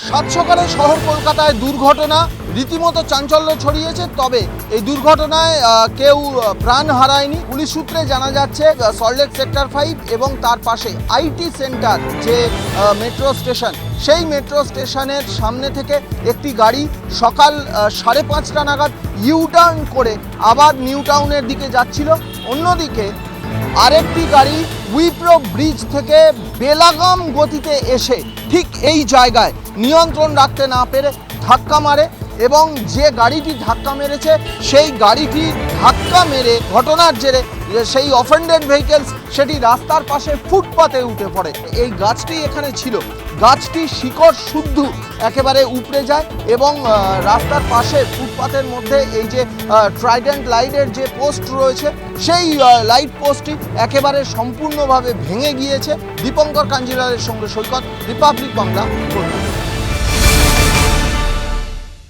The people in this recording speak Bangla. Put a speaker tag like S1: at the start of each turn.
S1: সাত সকালে শহর কলকাতায় দুর্ঘটনা রীতিমতো চাঞ্চল্য ছড়িয়েছে। তবে এই দুর্ঘটনায় কেউ প্রাণ হারায়নি। পুলিশ সূত্রে জানা যাচ্ছে সল্টলেক সেক্টর 5 এবং তার পাশে আইটি সেন্টার যে মেট্রো স্টেশন, সেই মেট্রো স্টেশনের সামনে থেকে একটি গাড়ি সকাল 5:30 নাগাদ ইউটার্ন করে আবার নিউ টাউনের দিকে যাচ্ছিল। অন্যদিকে আরেকটি গাড়ি উইপ্রো ব্রিজ থেকে বেলাগাম গতিতে এসে ঠিক এই জায়গায় নিয়ন্ত্রণ রাখতে না পেরে ধাক্কা মারে এবং যে গাড়িটি ধাক্কা মেরেছে সেই গাড়িটি ধাক্কা মেরে ঘটনার জেরে সেই অফেন্ডেড ভেহিকেলস সেটি রাস্তার পাশে ফুটপাতে উঠে পড়ে। এই গাছটি এখানে ছিল, গাছটি শিকড় শুদ্ধ একেবারে উপড়ে যায় এবং রাস্তার পাশে ফুটপাতের মধ্যে এই যে ট্রাইডেন্ট লাইটের যে পোস্ট রয়েছে সেই লাইট পোস্টটি একেবারে সম্পূর্ণভাবে ভেঙে গিয়েছে। দীপঙ্কর কাঞ্জিলালের সঙ্গে সৈকত, রিপাবলিক বাংলা, কলকাতা।